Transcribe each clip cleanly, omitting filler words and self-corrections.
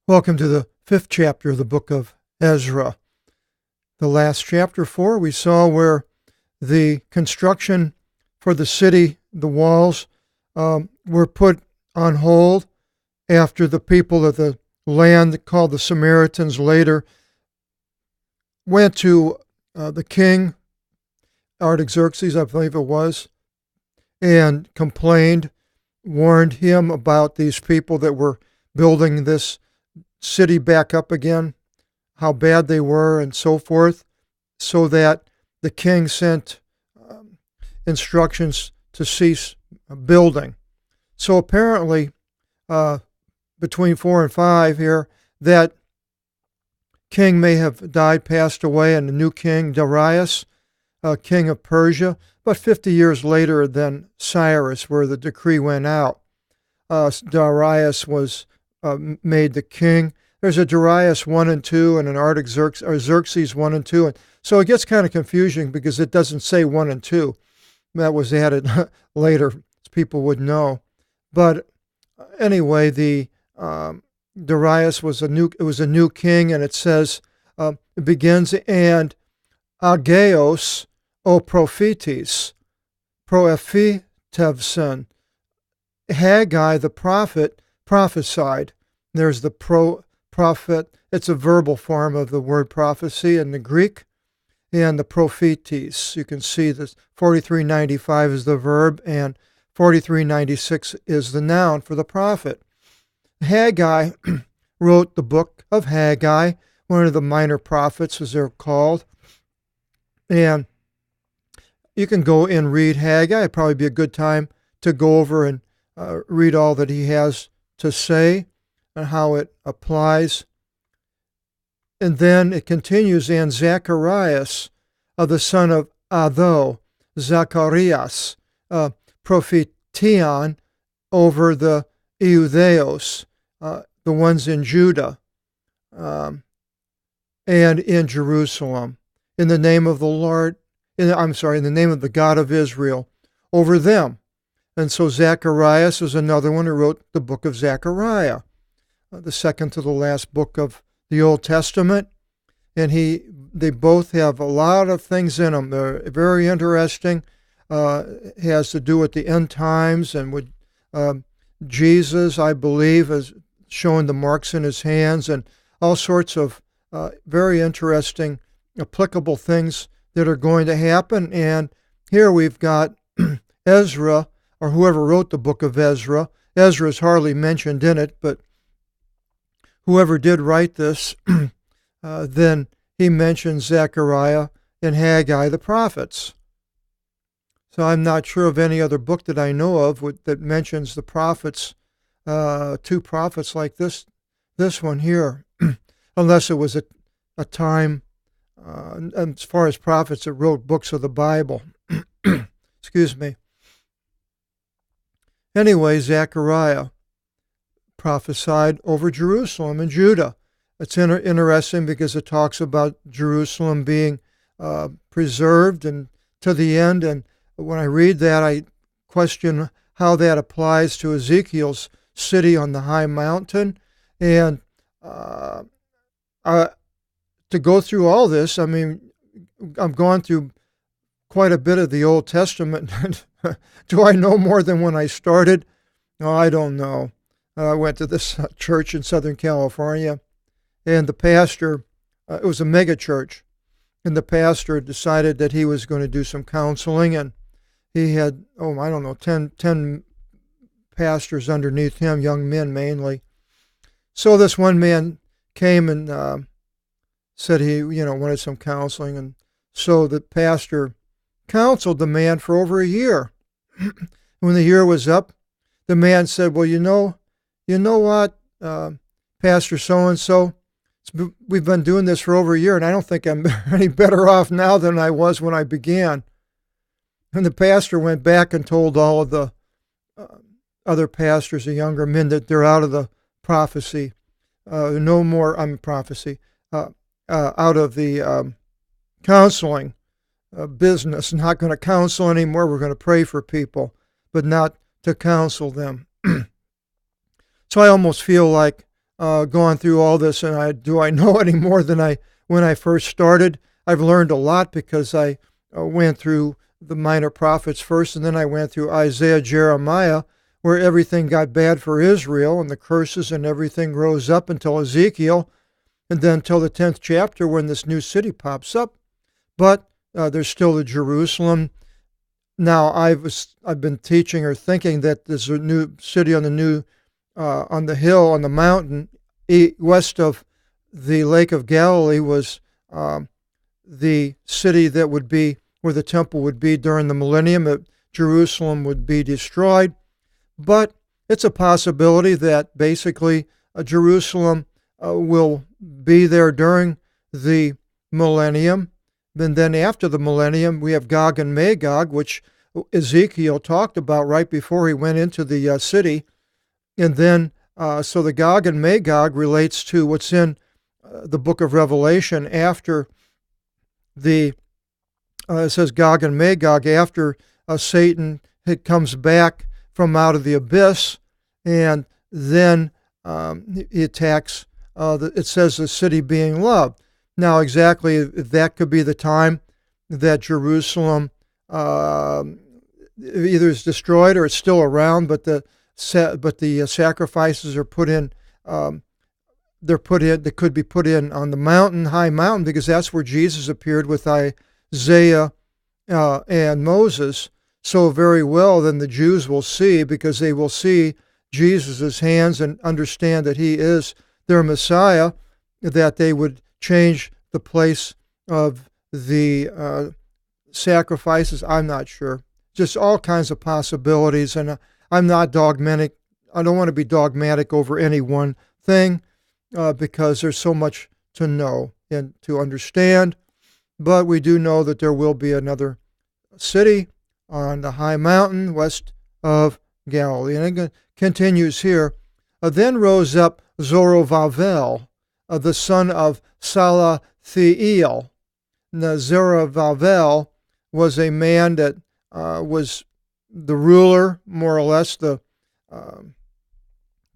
Welcome to the 5th chapter of the Book of Ezra. The last chapter 4, we saw where the construction for the city, the walls, were put on hold after the people of the land called the Samaritans later went to the king, Artaxerxes, I believe it was, and complained, warned him about these people that were building this city back up again, how bad they were, and so forth, so that the king sent instructions to cease building. So apparently, between 4 and 5 here, that king may have died, passed away, and the new king, Darius, king of Persia, but 50 years later than Cyrus, where the decree went out. Darius was made the king. There's a Darius 1 and 2 and an Xerxes 1 and 2. And so it gets kind of confusing because it doesn't say 1 and 2. That was added later, so people would know. But anyway, the Darius was a new king, and it says, it begins, and Ageos o prophetis, proephetevson, Haggai the prophet prophesied. There's the prophet. It's a verbal form of the word prophecy in the Greek, and the prophetes. You can see this 4395 is the verb, and 4396 is the noun for the prophet. Haggai wrote the book of Haggai, one of the minor prophets, as they're called. And you can go and read Haggai. It'd probably be a good time to go over and read all that he has to say and how it applies. And then it continues, and Zacharias, the son of Addo, Zacharias, prophetion over the Iudeos, the ones in Judah, and in Jerusalem, in the name of the Lord, in the name of the God of Israel, over them. And so Zacharias was another one who wrote the book of Zechariah, the second to the last book of the Old Testament. And they both have a lot of things in them. They're very interesting. It has to do with the end times and with Jesus, I believe, is showing the marks in his hands and all sorts of very interesting, applicable things that are going to happen. And here we've got Ezra, or whoever wrote the book of Ezra. Ezra is hardly mentioned in it, but whoever did write this, then he mentions Zechariah and Haggai, the prophets. So I'm not sure of any other book that I know of that mentions the prophets, two prophets like this one here, unless it was a time, as far as prophets that wrote books of the Bible. Excuse me. Anyway, Zechariah prophesied over Jerusalem and Judah. It's interesting because it talks about Jerusalem being preserved and to the end. And when I read that, I question how that applies to Ezekiel's city on the high mountain. And to go through all this, I mean, I've gone through quite a bit of the Old Testament. Do I know more than when I started? No, I don't know. I went to this church in Southern California, and the pastor, it was a mega church, and the pastor decided that he was going to do some counseling, and he had, 10 pastors underneath him, young men mainly. So this one man came and said he, wanted some counseling, and so the pastor counseled the man for over a year. When the year was up, the man said, well, you know what, Pastor so-and-so, we've been doing this for over a year, and I don't think I'm any better off now than I was when I began. And the pastor went back and told all of the other pastors, the younger men, that they're out of the prophecy, out of the counseling business. Not going to counsel anymore. We're going to pray for people, but not to counsel them. So I almost feel like gone through all this, and do I know any more than when I first started? I've learned a lot because I went through the minor prophets first, and then I went through Isaiah, Jeremiah, where everything got bad for Israel, and the curses and everything rose up until Ezekiel, and then till the 10th chapter when this new city pops up. But there's still the Jerusalem. Now I've been teaching or thinking that there's a new city on the hill on the mountain west of the Lake of Galilee was the city that would be where the temple would be during the millennium. That Jerusalem would be destroyed, but it's a possibility that basically Jerusalem will be there during the millennium. And then after the millennium, we have Gog and Magog, which Ezekiel talked about right before he went into the city. And then, so the Gog and Magog relates to what's in the book of Revelation after it says Gog and Magog, after Satan comes back from out of the abyss, and then he attacks, it says the city being loved. Now, exactly, that could be the time that Jerusalem either is destroyed or it's still around, but the sacrifices are put in. They could be put in on the mountain, high mountain, because that's where Jesus appeared with Isaiah and Moses. So very well, then the Jews will see, because they will see Jesus' hands and understand that he is their Messiah, that they would change the place of the sacrifices. I'm not sure. Just all kinds of possibilities, and I'm not dogmatic. I don't want to be dogmatic over any one thing because there's so much to know and to understand. But we do know that there will be another city on the high mountain west of Galilee. And it continues here. Then rose up Zerubbabel, the son of Salathiel. Now, Zerubbabel was a man that was the ruler, more or less, the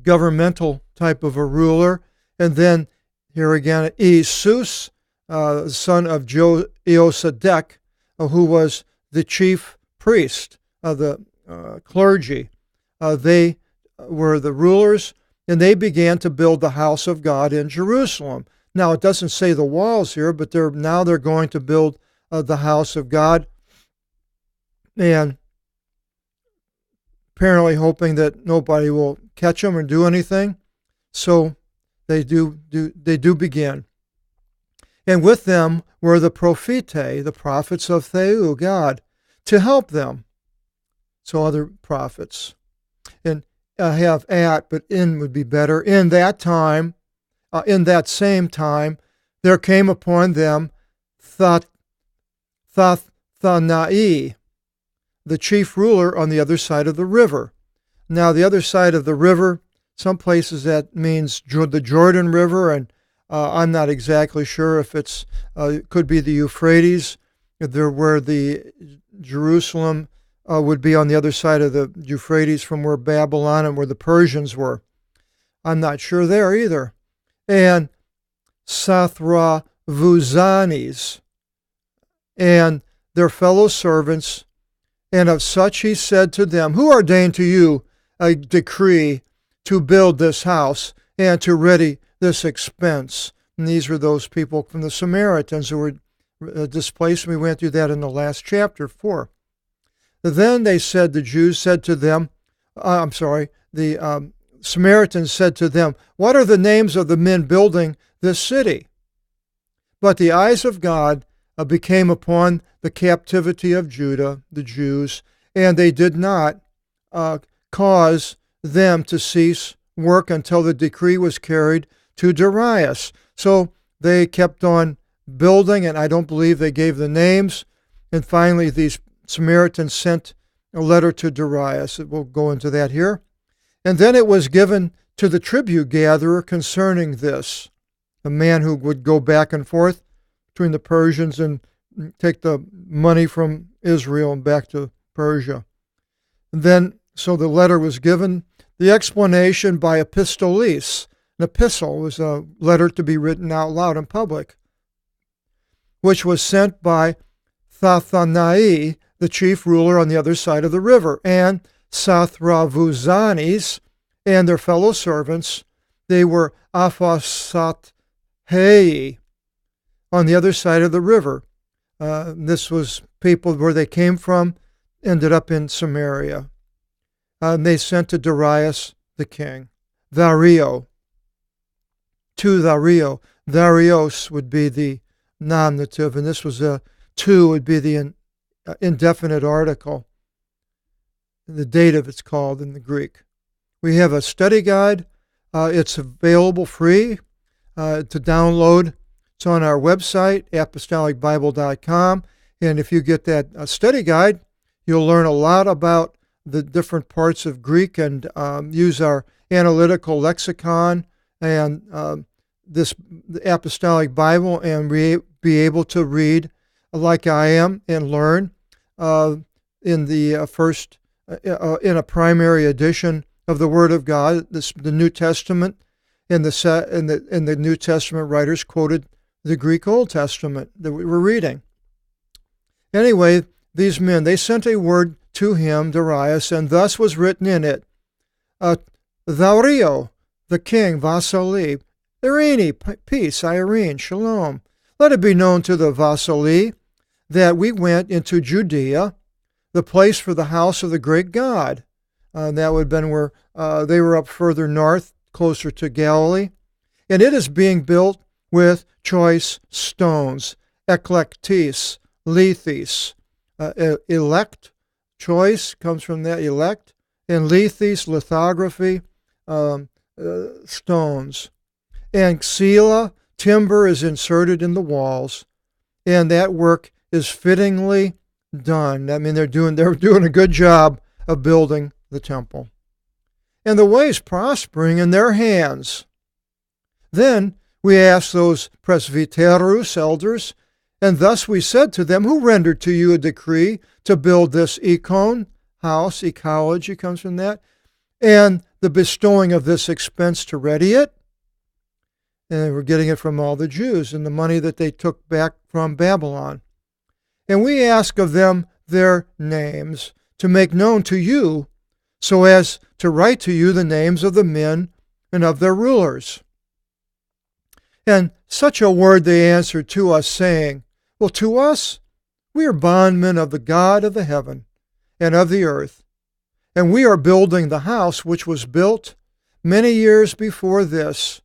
governmental type of a ruler. And then here again, Isus, son of Josadek, who was the chief priest of the clergy. They were the rulers, and they began to build the house of God in Jerusalem. Now, it doesn't say the walls here, but they're going to build the house of God, and apparently hoping that nobody will catch them or do anything. So they do begin. And with them were the prophetae, the prophets of Theou, God, to help them. So other prophets. And I have at, but in would be better. In that time, in that same time, there came upon them Thathanai, the chief ruler on the other side of the river. Now, the other side of the river, some places that means the Jordan River, and I'm not exactly sure if it could be the Euphrates, where the Jerusalem would be on the other side of the Euphrates from where Babylon and where the Persians were. I'm not sure there either. And Sathravuzanis and their fellow servants, and of such he said to them, who ordained to you a decree to build this house and to ready this expense? And these were those people from the Samaritans who were displaced. We went through that in the last chapter 4. Then they said, the Jews said to them, the Samaritans said to them, what are the names of the men building this city? But the eyes of God became upon the captivity of Judah, the Jews, and they did not cause them to cease work until the decree was carried to Darius. So they kept on building, and I don't believe they gave the names. And finally, these Samaritans sent a letter to Darius. We'll go into that here. And then it was given to the tribute gatherer concerning this, a man who would go back and forth between the Persians and take the money from Israel and back to Persia. And then, so the letter was given. The explanation by epistolis, An epistle was a letter to be written out loud in public, which was sent by Thathanai, the chief ruler on the other side of the river, and Sathravuzanes and their fellow servants. They were Aphosathei on the other side of the river. This was people where they came from, ended up in Samaria. And they sent to Darius the king. Dario. To Dario. Darios would be the nominative, and this was to would be the indefinite article. The dative it's called in the Greek. We have a study guide. It's available free to download. It's on our website, apostolicbible.com. And if you get that study guide, you'll learn a lot about the different parts of Greek and use our analytical lexicon and the Apostolic Bible and be able to read like I am and learn in the first, in a primary edition of the Word of God, the New Testament, and the New Testament writers quoted the Greek Old Testament that we were reading. Anyway, these men, they sent a word to him, Darius, and thus was written in it, Dario, the king, Vasili, Irene, peace, Irene, shalom. Let it be known to the Vasili that we went into Judea, the place for the house of the great God. That would have been where they were up further north, closer to Galilee. And it is being built with choice stones, eklektis, lethis. Elect, choice, comes from that, elect, and lethis, lithography, stones. And xyla, timber, is inserted in the walls, and that work is fittingly done. I mean, they're doing a good job of building the temple. And the way is prospering in their hands. Then we asked those presbyteros, elders, and thus we said to them, who rendered to you a decree to build this econ, house, ecology comes from that, and the bestowing of this expense to ready it? And they were getting it from all the Jews and the money that they took back from Babylon. And we ask of them their names to make known to you, so as to write to you the names of the men and of their rulers. And such a word they answered to us, saying, well, to us, we are bondmen of the God of the heaven and of the earth, and we are building the house which was built many years before this,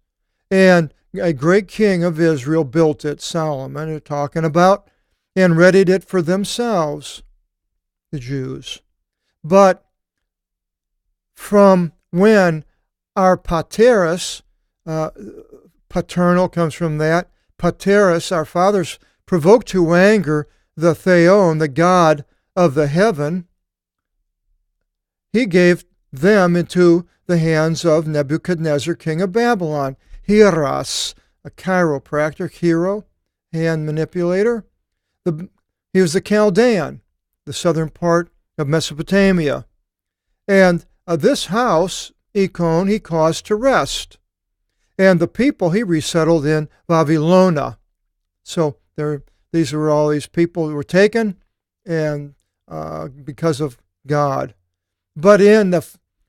and a great king of Israel built it, Solomon, they're talking about, and readied it for themselves, the Jews. But from when our pateros, paternal comes from that, pateros, our fathers, provoked to anger the Theon, the God of the heaven, he gave them into the hands of Nebuchadnezzar, king of Babylon. Hiras, a chiropractor, hero, hand manipulator. He was the Chaldean, the southern part of Mesopotamia. And this house, Econ, he caused to rest. And the people he resettled in Babylonia. So these were all these people who were taken and because of God. But in the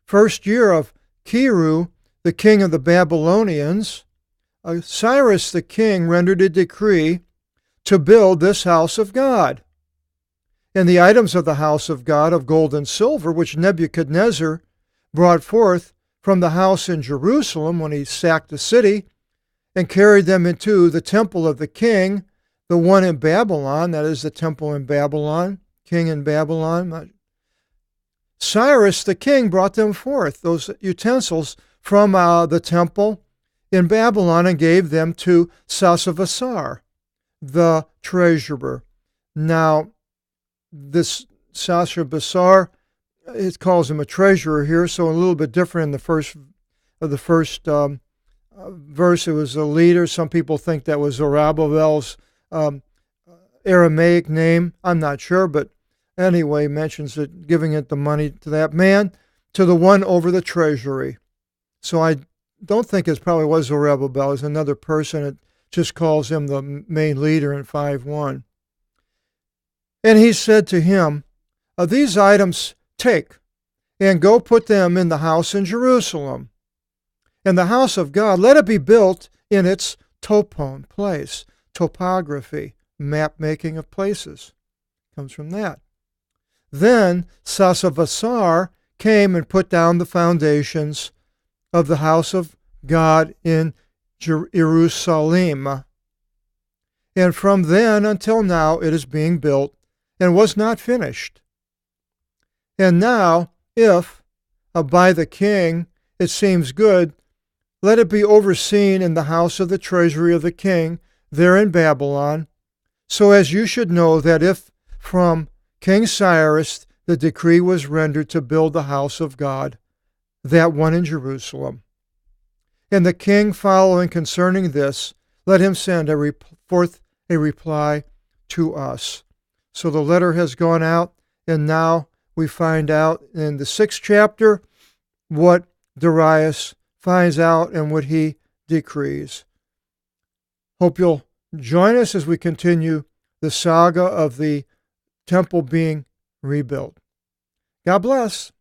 first year of Kiru, the king of the Babylonians, Cyrus the king rendered a decree to build this house of God. And the items of the house of God of gold and silver, which Nebuchadnezzar brought forth from the house in Jerusalem when he sacked the city, and carried them into the temple of the king, the one in Babylon, that is the temple in Babylon, king in Babylon. Cyrus the king brought them forth, those utensils, from the temple in Babylon, and gave them to Sasavasar, the treasurer. Now, this Sasavasar, it calls him a treasurer here, so a little bit different in the first verse. It was a leader. Some people think that was Zerubbabel's Aramaic name. I'm not sure, but anyway, mentions it, giving it the money to that man, to the one over the treasury. So I don't think it probably was Zerubbabel. It's another person. It just calls him the main leader in 5:1. And he said to him, these items take, and go put them in the house in Jerusalem. And the house of God, let it be built in its topon, place, topography, map making of places. Comes from that. Then Sasavasar came and put down the foundations of the house of God in Jerusalem. And from then until now it is being built and was not finished. And now, if by the king it seems good, let it be overseen in the house of the treasury of the king there in Babylon, so as you should know that if from King Cyrus the decree was rendered to build the house of God, that one in Jerusalem. And the king following concerning this, let him send forth a reply to us. So the letter has gone out, and now we find out in the 6th chapter what Darius finds out and what he decrees. Hope you'll join us as we continue the saga of the temple being rebuilt. God bless.